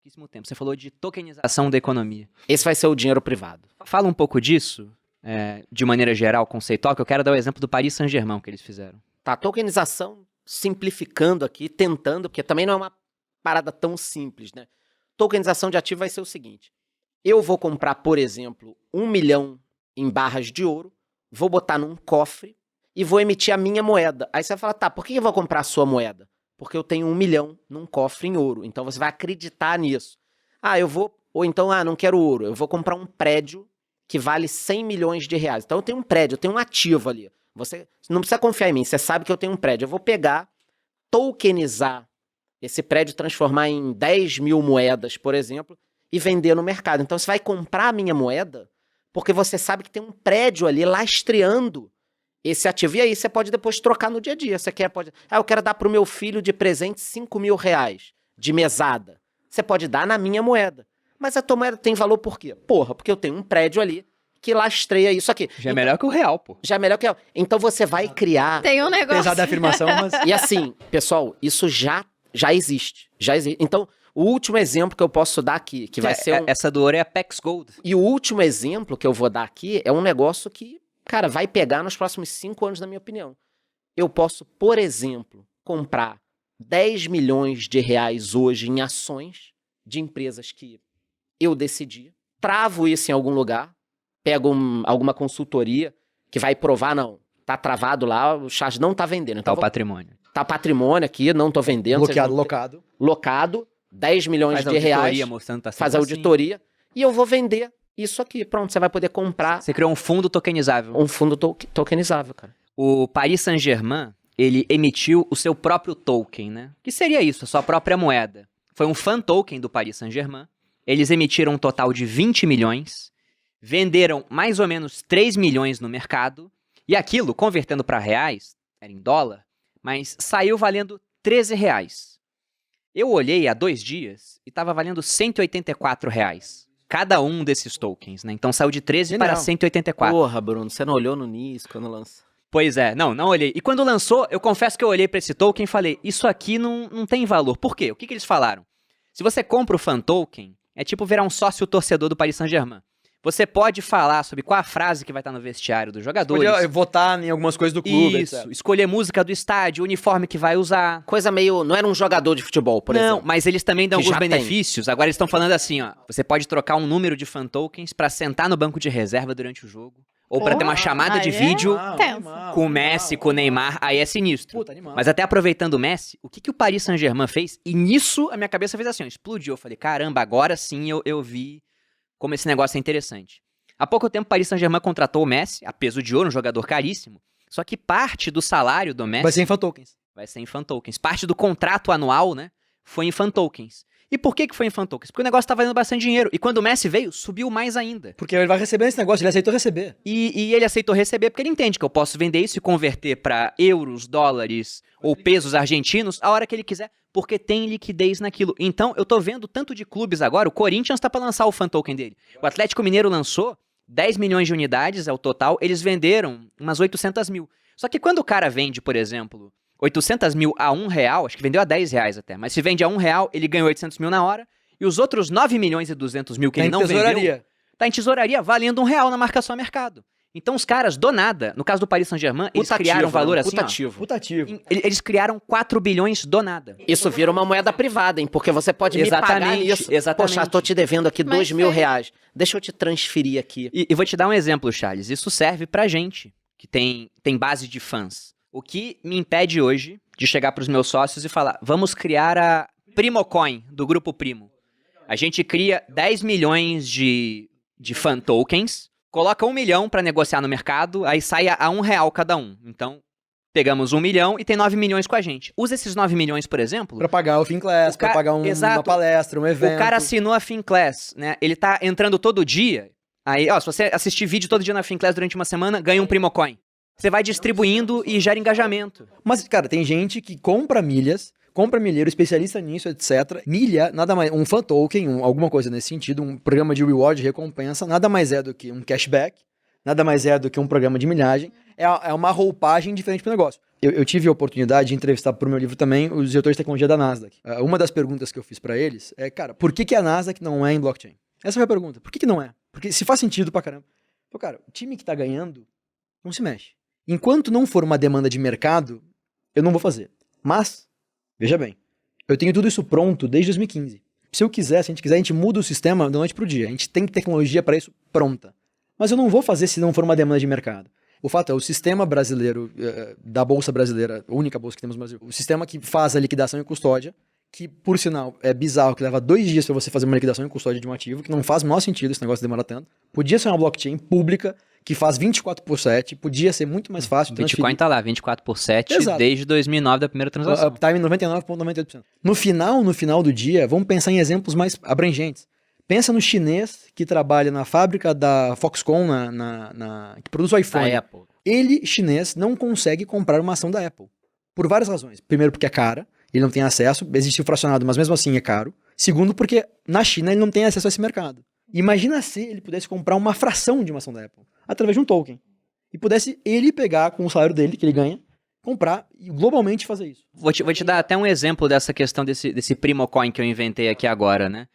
pouquíssimo tempo. Você falou de tokenização da economia. Esse vai ser o dinheiro privado. Fala um pouco disso, de maneira geral, conceitual, que eu quero dar o exemplo do Paris Saint-Germain que eles fizeram. Tá, tokenização, simplificando aqui, tentando, porque também não é uma parada tão simples, né? Tokenização de ativo vai ser o seguinte. Eu vou comprar, por exemplo, 1 milhão em barras de ouro, vou botar num cofre e vou emitir a minha moeda. Aí você vai falar, tá, por que eu vou comprar a sua moeda? Porque eu tenho 1 milhão num cofre em ouro. Então você vai acreditar nisso. Ou então, não quero ouro. Eu vou comprar um prédio que vale 100 milhões de reais. Então eu tenho um prédio, eu tenho um ativo ali. Você não precisa confiar em mim, você sabe que eu tenho um prédio. Eu vou pegar, tokenizar esse prédio, transformar em 10 mil moedas, por exemplo, e vender no mercado. Então você vai comprar a minha moeda porque você sabe que tem um prédio ali lastreando esse ativo. E aí você pode depois trocar no dia a dia. Eu quero dar para o meu filho de presente 5 mil reais de mesada. Você pode dar na minha moeda. Mas a tua moeda tem valor por quê? Porque eu tenho um prédio ali que lastreia isso aqui. Já é melhor que o real, pô. Já é melhor que o real. Então você vai criar... Tem um negócio. Apesar da afirmação, mas... E assim, pessoal, isso já existe. Já existe. Então, o último exemplo que eu posso dar aqui, que vai ser Essa do ouro é a Pex Gold. E o último exemplo que eu vou dar aqui é um negócio que, cara, vai pegar nos próximos 5 anos, na minha opinião. Eu posso, por exemplo, comprar 10 milhões de reais hoje em ações de empresas que eu decidi, travo isso em algum lugar, pego alguma consultoria que vai provar, não, tá travado lá, o Charles não tá vendendo. Então Tá o patrimônio. Tá patrimônio aqui, não tô vendendo. Locado, 10 milhões de reais, faz auditoria, e eu vou vender isso aqui. Pronto, você vai poder comprar. Você criou um fundo tokenizável. Um fundo tokenizável, cara. O Paris Saint-Germain, ele emitiu o seu próprio token, né? Que seria isso, a sua própria moeda. Foi um fan token do Paris Saint-Germain. Eles emitiram um total de 20 milhões, venderam mais ou menos 3 milhões no mercado, e aquilo, convertendo para reais, era em dólar, mas saiu valendo 13 reais. Eu olhei há 2 dias e estava valendo 184 reais. Cada um desses tokens, né? Então saiu de 13 para 184. Porra, Bruno, você não olhou no início quando lançou? Pois é, não olhei. E quando lançou, eu confesso que eu olhei para esse token e falei, isso aqui não tem valor. Por quê? O que eles falaram? Se você compra o fan token, é tipo virar um sócio torcedor do Paris Saint-Germain. Você pode falar sobre qual a frase que vai estar no vestiário dos jogadores. Pode votar em algumas coisas do clube, Isso, etc. escolher música do estádio, o uniforme que vai usar. Coisa meio... Não era um jogador de futebol, por exemplo. Não, mas eles também dão Que alguns já tem. benefícios. Agora eles estão falando assim, ó. Você pode trocar um número de fan tokens pra sentar no banco de reserva durante o jogo. Ou pra ter uma chamada de aí é vídeo tenso. com o Messi, com o Neymar. Aí é sinistro. Puta, animal. Mas até aproveitando o Messi, o que o Paris Saint-Germain fez? E nisso a minha cabeça fez assim, ó, explodiu. Eu falei, caramba, agora sim eu vi como esse negócio é interessante. Há pouco tempo, o Paris Saint-Germain contratou o Messi, a peso de ouro, um jogador caríssimo. Só que parte do salário do Messi... Vai ser em fan tokens. Vai ser em fan tokens. Parte do contrato anual, né, foi em fan tokens. E por que foi em fan tokens? Porque o negócio tá valendo bastante dinheiro. E quando o Messi veio, subiu mais ainda. Porque ele vai receber esse negócio, ele aceitou receber. E ele aceitou receber porque ele entende que eu posso vender isso e converter para euros, dólares ou pesos argentinos a hora que ele quiser, porque tem liquidez naquilo. Então, eu tô vendo tanto de clubes agora, o Corinthians tá para lançar o fan token dele. O Atlético Mineiro lançou 10 milhões de unidades, é o total, eles venderam umas 800 mil. Só que quando o cara vende, por exemplo, 800 mil a R$1, acho que vendeu a R$10 até, mas se vende a R$1, ele ganhou 800 mil na hora, e os outros 9 milhões e 200 mil que ele não vendeu, tá em tesouraria, valendo R$1 na marcação a mercado. Então os caras, do nada, no caso do Paris Saint-Germain, eles criaram um valor assim, Putativo. eles criaram 4 bilhões do nada. Isso vira uma moeda privada, hein? Porque você pode me pagar nisso. Exatamente. Poxa, tô te devendo aqui Mas 2 mil foi- reais. Deixa eu te transferir aqui. E vou te dar um exemplo, Charles. Isso serve pra gente, que tem base de fãs. O que me impede hoje de chegar pros meus sócios e falar, vamos criar a Primocoin, do Grupo Primo. A gente cria 10 milhões de fan tokens, coloca 1 milhão pra negociar no mercado, aí sai a R$1 cada um. Então, pegamos 1 milhão e tem 9 milhões com a gente. Usa esses 9 milhões, por exemplo... Pra pagar o Finclass, pra pagar uma palestra, um evento. O cara assinou a Finclass, né? Ele tá entrando todo dia. Aí, ó, se você assistir vídeo todo dia na Finclass durante uma semana, ganha um Primocoin. Você vai distribuindo e gera engajamento. Mas, cara, tem gente que compra milhas, compra milheiro, especialista nisso, etc. Milha, nada mais... Um fan token, alguma coisa nesse sentido, um programa de reward, recompensa, nada mais é do que um cashback, nada mais é do que um programa de milhagem. É uma roupagem diferente pro negócio. eu tive a oportunidade de entrevistar pro meu livro também os diretores de tecnologia da Nasdaq. Uma das perguntas que eu fiz pra eles é, cara, por que a Nasdaq não é em blockchain? Essa foi a pergunta. Por que não é? Porque se faz sentido pra caramba. Pô, cara, o time que tá ganhando não se mexe. Enquanto não for uma demanda de mercado, eu não vou fazer. Mas, veja bem, eu tenho tudo isso pronto desde 2015. Se eu quiser, se a gente quiser, a gente muda o sistema da noite pro dia. A gente tem tecnologia para isso pronta. Mas eu não vou fazer se não for uma demanda de mercado. O fato é, o sistema brasileiro, da Bolsa Brasileira, a única bolsa que temos no Brasil, o sistema que faz a liquidação e custódia, que, por sinal, é bizarro, que leva 2 dias para você fazer uma liquidação e custódia de um ativo, que não faz o menor sentido esse negócio demora tanto. Podia ser uma blockchain pública, que faz 24/7, podia ser muito mais fácil. O Bitcoin tá lá, 24/7, Exato. desde 2009 da primeira transação. Uptime 99,98%. No final do dia, vamos pensar em exemplos mais abrangentes. Pensa no chinês que trabalha na fábrica da Foxconn, que produz o iPhone. Da Apple. Ele, chinês, não consegue comprar uma ação da Apple. Por várias razões. Primeiro, porque é cara, ele não tem acesso, existe o fracionado, mas mesmo assim é caro. Segundo, porque na China ele não tem acesso a esse mercado. Imagina se ele pudesse comprar uma fração de uma ação da Apple, através de um token. E pudesse ele pegar com o salário dele, que ele ganha, comprar e globalmente fazer isso. Vou te dar até um exemplo dessa questão desse primo coin que eu inventei aqui agora, né?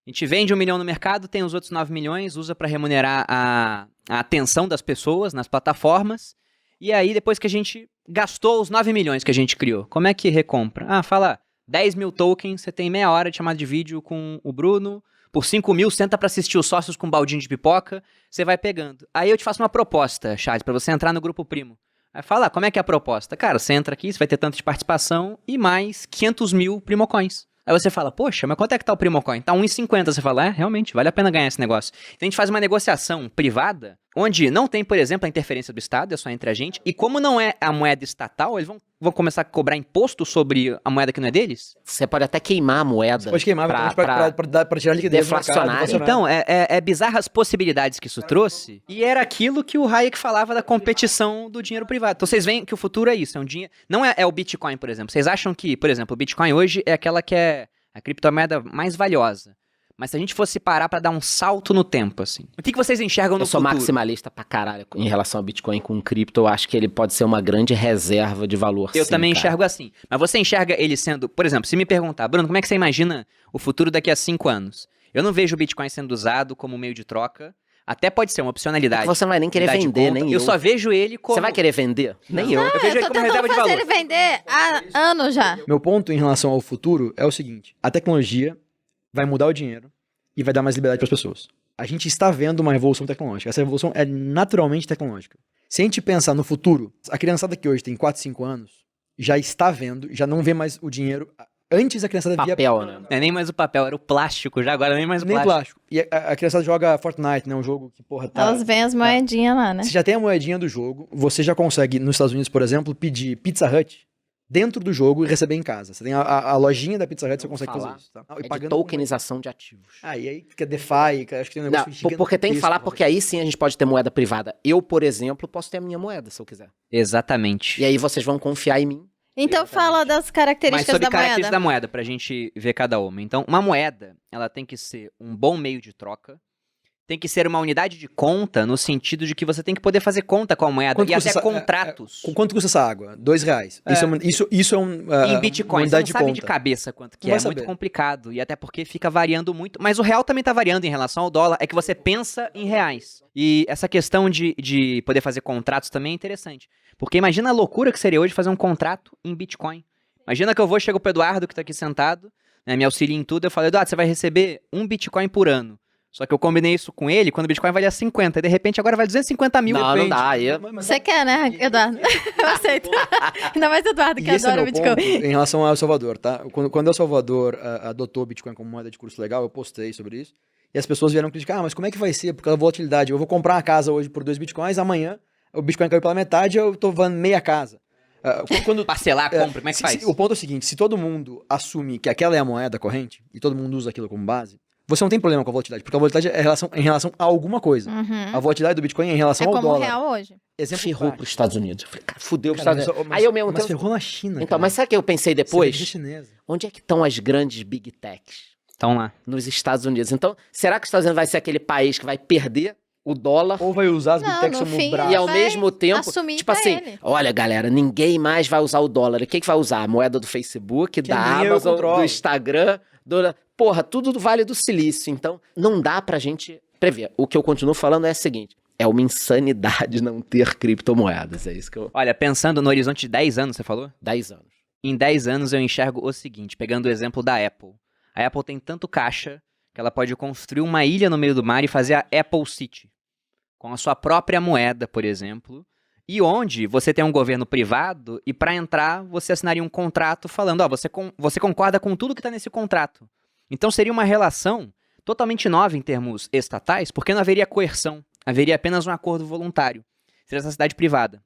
A gente vende 1 milhão no mercado, tem os outros 9 milhões, usa para remunerar a atenção das pessoas nas plataformas. E aí, depois que a gente gastou os 9 milhões que a gente criou, como é que recompra? Ah, fala 10 mil tokens, você tem meia hora de chamada de vídeo com o Bruno. Por 5 mil, senta pra assistir os sócios com um baldinho de pipoca, você vai pegando. Aí eu te faço uma proposta, Charles, pra você entrar no grupo primo. Aí fala, como é que é a proposta? Cara, você entra aqui, você vai ter tanto de participação e mais 500 mil primocoins. Aí você fala, poxa, mas quanto é que tá o primocoin? Tá 1,50. Você fala, realmente, vale a pena ganhar esse negócio. Então a gente faz uma negociação privada, onde não tem, por exemplo, a interferência do Estado, é só entre a gente. E como não é a moeda estatal, eles vão começar a cobrar imposto sobre a moeda que não é deles? Você pode até queimar a moeda. Você pode queimar pra tirar liquidez do mercado, deflacionário. Então, é bizarro as possibilidades que isso trouxe. E era aquilo que o Hayek falava da competição do dinheiro privado. Então vocês veem que o futuro é isso, é um dinheiro... Não é o Bitcoin, por exemplo. Vocês acham que, por exemplo, o Bitcoin hoje é aquela que é a criptomoeda mais valiosa. Mas se a gente fosse parar pra dar um salto no tempo, assim, o que vocês enxergam no Eu sou futuro? maximalista pra caralho em relação ao Bitcoin com cripto. Eu acho que ele pode ser uma grande reserva de valor. Eu sim, também cara. enxergo assim. Mas você enxerga ele sendo... Por exemplo, se me perguntar, Bruno, como é que você imagina o futuro daqui a 5 anos? Eu não vejo o Bitcoin sendo usado como meio de troca. Até pode ser uma opcionalidade. É que você não vai nem querer Unidade de vender, conta. nem eu. só vejo ele como... Você vai querer vender? Nem eu. Eu vejo ele tô como reserva tentando de fazer valor. ele vender há anos já. Meu ponto em relação ao futuro é o seguinte: a tecnologia vai mudar o dinheiro e vai dar mais liberdade para as pessoas. A gente está vendo uma revolução tecnológica. Essa revolução é naturalmente tecnológica. Se a gente pensar no futuro, a criançada que hoje tem 4, 5 anos já está vendo, já não vê mais o dinheiro. Antes a criançada via Papel, né? Não é nem mais o papel, era o plástico já, agora nem mais o nem plástico. plástico. E a criançada joga Fortnite, né? Um jogo que, porra, tá... Elas veem as moedinhas lá, né? Você já tem a moedinha do jogo, você já consegue, nos Estados Unidos, por exemplo, pedir Pizza Hut dentro do jogo e receber em casa. Você tem a lojinha da Pizza Hut, você consegue fazer isso. Tá? É de tokenização de ativos. E aí fica DeFi, acho que tem um negócio gigantesco. Porque tem que falar, porque aí sim a gente pode ter moeda privada. Eu, por exemplo, posso ter a minha moeda, se eu quiser. Exatamente. E aí vocês vão confiar em mim. Então fala das Mas características sobre da características moeda. da moeda, pra gente ver cada uma. Então, uma moeda, ela tem que ser um bom meio de troca, tem que ser uma unidade de conta, no sentido de que você tem que poder fazer conta com a moeda Quanto e custa até essa- contratos. Quanto custa essa água? R$2. Isso é Em Bitcoin, uma você unidade não de sabe conta. de cabeça quanto que Não é, vai muito saber. complicado. E até porque fica variando muito. Mas o real também tá variando em relação ao dólar. É que você pensa em reais. E essa questão de poder fazer contratos também é interessante. Porque imagina a loucura que seria hoje fazer um contrato em Bitcoin. Imagina que eu chego pro Eduardo, que tá aqui sentado, né, me auxilia em tudo, eu falo, Eduardo, você vai receber 1 Bitcoin por ano. Só que eu combinei isso com ele quando o Bitcoin valia 50, e de repente agora vale 250 mil. Não, depende. não dá. Você quer, né, Eduardo? Eu aceito. Ainda mais o Eduardo, que E esse é adora meu Bitcoin. ponto em relação ao El Salvador, tá? Quando El Salvador adotou o Bitcoin como moeda de curso legal, eu postei sobre isso, e as pessoas vieram criticar, mas como é que vai ser? Por causa da volatilidade. Eu vou comprar uma casa hoje por 2 Bitcoins, amanhã o Bitcoin caiu pela metade, eu tô vando meia casa. Quando Parcelar a compra, como é que faz? O ponto é o seguinte, se todo mundo assume que aquela é a moeda corrente, e todo mundo usa aquilo como base, você não tem problema com a volatilidade, porque a volatilidade é em relação a alguma coisa. A volatilidade do Bitcoin é em relação É ao como o dólar. real hoje. Exemplo Ferrou prático. pros Estados Unidos. Eu falei, cara, fudeu pros Cara, Estados Unidos. mas- Aí eu mesmo mas tempo... ferrou na China, Então, cara. mas sabe o que eu pensei depois? Cerveja chinesa. Onde é que estão as grandes Big Techs? Então lá. Nos Estados Unidos. Então, será que os Estados Unidos vai ser aquele país que vai perder o dólar Ou vai usar as Não, Big Techs no como fim, braço. e ao vai mesmo tempo, assumir tipo pra assim, ele. olha galera, ninguém mais vai usar o dólar. Quem que vai usar? A moeda do Facebook, Que da nem eu Amazon, controlo. do Instagram, porra, tudo do Vale do Silício. Então, não dá pra gente prever. O que eu continuo falando é o seguinte, é uma insanidade não ter criptomoedas. É isso que eu... Olha, pensando no horizonte de 10 anos, você falou? 10 anos. Em 10 anos eu enxergo o seguinte, pegando o exemplo da Apple. A Apple tem tanto caixa que ela pode construir uma ilha no meio do mar e fazer a Apple City, com a sua própria moeda, por exemplo, e onde você tem um governo privado e para entrar você assinaria um contrato falando, ó, você concorda com tudo que está nesse contrato. Então seria uma relação totalmente nova em termos estatais, porque não haveria coerção, haveria apenas um acordo voluntário. Seria essa cidade privada.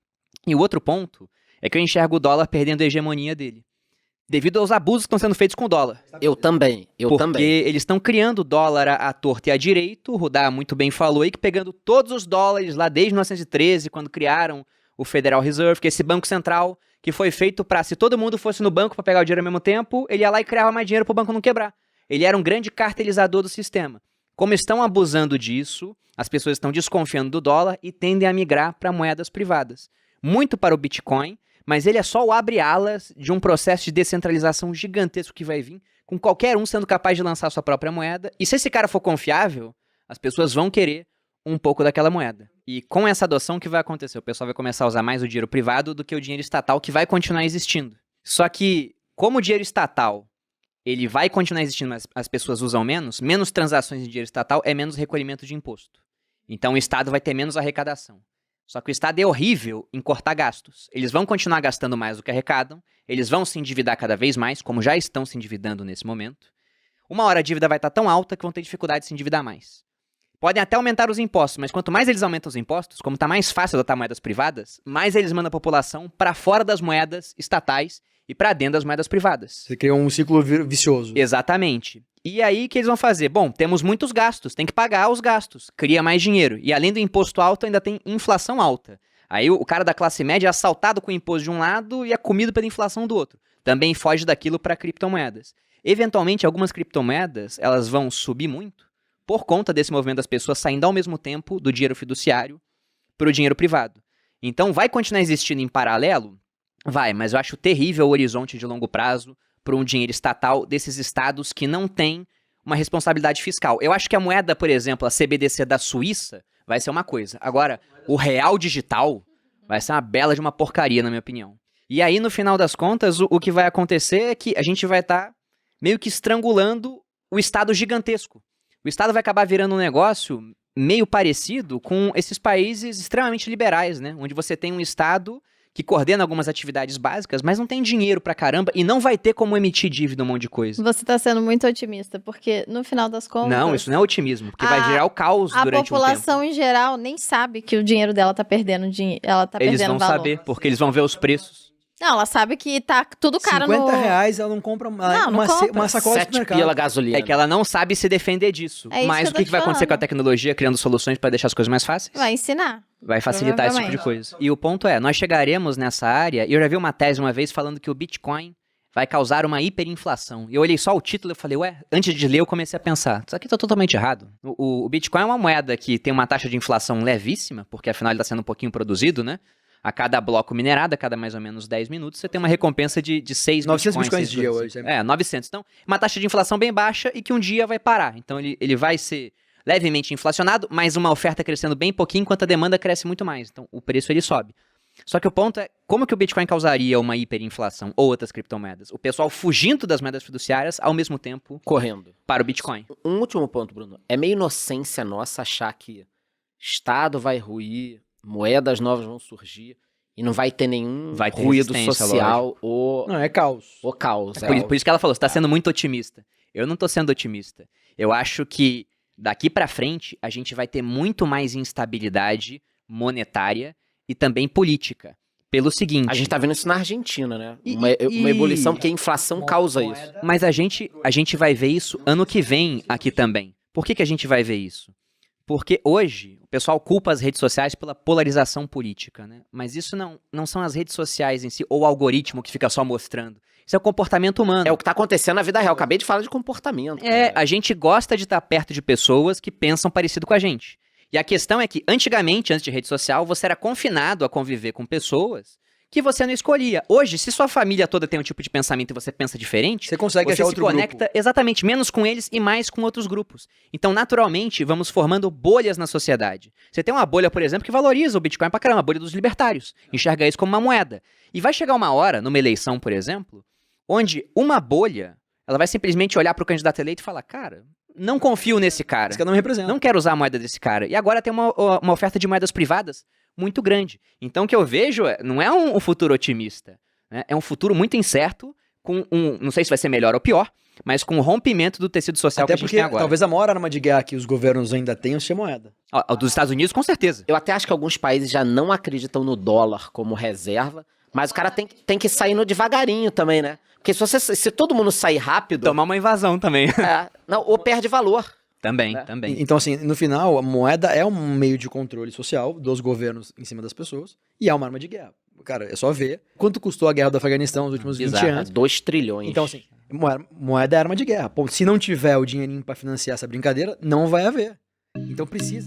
E o outro ponto é que eu enxergo o dólar perdendo a hegemonia dele, devido aos abusos que estão sendo feitos com o dólar. Eu também. Porque eles estão criando dólar à torta e à direito, o Rudá muito bem falou aí, que pegando todos os dólares lá desde 1913, quando criaram o Federal Reserve, que é esse banco central, que foi feito para, se todo mundo fosse no banco para pegar o dinheiro ao mesmo tempo, ele ia lá e criava mais dinheiro para o banco não quebrar. Ele era um grande cartelizador do sistema. Como estão abusando disso, as pessoas estão desconfiando do dólar e tendem a migrar para moedas privadas. Muito para o Bitcoin, mas ele é só o abre-alas de um processo de descentralização gigantesco que vai vir, com qualquer um sendo capaz de lançar sua própria moeda. E se esse cara for confiável, as pessoas vão querer um pouco daquela moeda. E com essa adoção, o que vai acontecer? O pessoal vai começar a usar mais o dinheiro privado do que o dinheiro estatal, que vai continuar existindo. Só que, como o dinheiro estatal ele vai continuar existindo, mas as pessoas usam menos transações de dinheiro estatal é menos recolhimento de imposto. Então o Estado vai ter menos arrecadação. Só que o Estado é horrível em cortar gastos. Eles vão continuar gastando mais do que arrecadam, eles vão se endividar cada vez mais, como já estão se endividando nesse momento. Uma hora a dívida vai estar tão alta que vão ter dificuldade de se endividar mais. Podem até aumentar os impostos, mas quanto mais eles aumentam os impostos, como está mais fácil adotar moedas privadas, mais eles mandam a população para fora das moedas estatais e para dentro das moedas privadas. Você cria um ciclo vicioso. Exatamente. E aí, o que eles vão fazer? Bom, temos muitos gastos, tem que pagar os gastos, cria mais dinheiro. E além do imposto alto, ainda tem inflação alta. Aí o cara da classe média é assaltado com o imposto de um lado e é comido pela inflação do outro. Também foge daquilo para criptomoedas. Eventualmente, algumas criptomoedas, elas vão subir muito por conta desse movimento das pessoas saindo ao mesmo tempo do dinheiro fiduciário para o dinheiro privado. Então, vai continuar existindo em paralelo? Vai, mas eu acho terrível o horizonte de longo prazo para um dinheiro estatal desses estados que não têm uma responsabilidade fiscal. Eu acho que a moeda, por exemplo, a CBDC da Suíça, vai ser uma coisa. Agora, o real digital vai ser uma bela de uma porcaria, na minha opinião. E aí, no final das contas, o que vai acontecer é que a gente vai estar meio que estrangulando o Estado gigantesco. O Estado vai acabar virando um negócio meio parecido com esses países extremamente liberais, né? Onde você tem um Estado que coordena algumas atividades básicas, mas não tem dinheiro pra caramba e não vai ter como emitir dívida, um monte de coisa. Você tá sendo muito otimista, porque no final das contas... Não, isso não é otimismo, porque vai gerar o caos A durante um tempo. população em geral nem sabe que o dinheiro dela tá perdendo dinheiro, ela tá Eles perdendo vão valor. saber, porque eles vão ver os preços. Não, ela sabe que tá tudo caro no... R$50 ela não compra Não compra. uma sacola de 7 supermercado. pila gasolina. É que ela não sabe se defender disso. É isso Mas que o eu tô que vai te acontecer com a falando. tecnologia, criando soluções para deixar as coisas mais fáceis? Vai ensinar. Vai facilitar esse tipo de coisa. E o ponto é, nós chegaremos nessa área, e eu já vi uma tese uma vez falando que o Bitcoin vai causar uma hiperinflação. E eu olhei só o título e falei, ué, antes de ler eu comecei a pensar, isso aqui tá totalmente errado. O Bitcoin é uma moeda que tem uma taxa de inflação levíssima, porque afinal ele está sendo um pouquinho produzido, né? A cada bloco minerado, a cada mais ou menos 10 minutos, você tem uma recompensa de 6 900 bitcoins. bitcoins dia hoje. 900. Então, uma taxa de inflação bem baixa e que um dia vai parar. Então, ele vai ser levemente inflacionado, mas uma oferta crescendo bem pouquinho, enquanto a demanda cresce muito mais. Então, o preço ele sobe. Só que o ponto é, como que o Bitcoin causaria uma hiperinflação ou outras criptomoedas? O pessoal fugindo das moedas fiduciárias, ao mesmo tempo, correndo. para o Bitcoin. Um último ponto, Bruno. É meio inocência nossa achar que Estado vai ruir, moedas novas vão surgir e não vai ter nenhum Vai ter ruído resistência, social ou Não, é caos. caos. Por isso que ela falou, você está sendo muito otimista. Eu não estou sendo otimista. Eu acho que daqui para frente a gente vai ter muito mais instabilidade monetária e também política. Pelo seguinte... A gente tá vendo isso na Argentina, né? E- Uma e- ebulição, porque a inflação causa isso. Mas a gente vai ver isso ano que vem aqui também. Por que a gente vai ver isso? Porque hoje o pessoal culpa as redes sociais pela polarização política, né? Mas isso não são as redes sociais em si ou o algoritmo que fica só mostrando. Isso é o comportamento humano. É o que tá acontecendo na vida real. Acabei de falar de comportamento. É, cara. a gente gosta de estar perto de pessoas que pensam parecido com a gente. E a questão é que, antigamente, antes de rede social, você era confinado a conviver com pessoas que você não escolhia. Hoje, se sua família toda tem um tipo de pensamento e você pensa diferente, Você consegue você achar se outro conecta grupo. exatamente menos com eles e mais com outros grupos. Então, naturalmente, vamos formando bolhas na sociedade. Você tem uma bolha, por exemplo, que valoriza o Bitcoin pra caramba, a bolha dos libertários. Enxerga isso como uma moeda. E vai chegar uma hora, numa eleição, por exemplo, onde uma bolha, ela vai simplesmente olhar pro candidato eleito e falar, cara, não confio nesse cara. Esse cara não me representa. Não quero usar a moeda desse cara. E agora tem uma oferta de moedas privadas muito grande. Então o que eu vejo não é um futuro otimista, né? É um futuro muito incerto, com não sei se vai ser melhor ou pior, mas com o rompimento do tecido social Até que a gente porque tem agora. talvez a maior arma de guerra que os governos ainda tenham seja moeda. Ó, dos Estados Unidos, com certeza. Eu até acho que alguns países já não acreditam no dólar como reserva, mas o cara tem que sair no devagarinho também, né? Porque se todo mundo sair rápido, Tomar uma invasão também. ou perde valor. Também, Né? também. Então, assim, no final, a moeda é um meio de controle social dos governos em cima das pessoas e é uma arma de guerra. Cara, é só ver quanto custou a guerra do Afeganistão nos últimos 20 Exato. anos. 2 trilhões. Então, assim, moeda é arma de guerra. Ponto. Se não tiver o dinheirinho pra financiar essa brincadeira, não vai haver. Então precisa.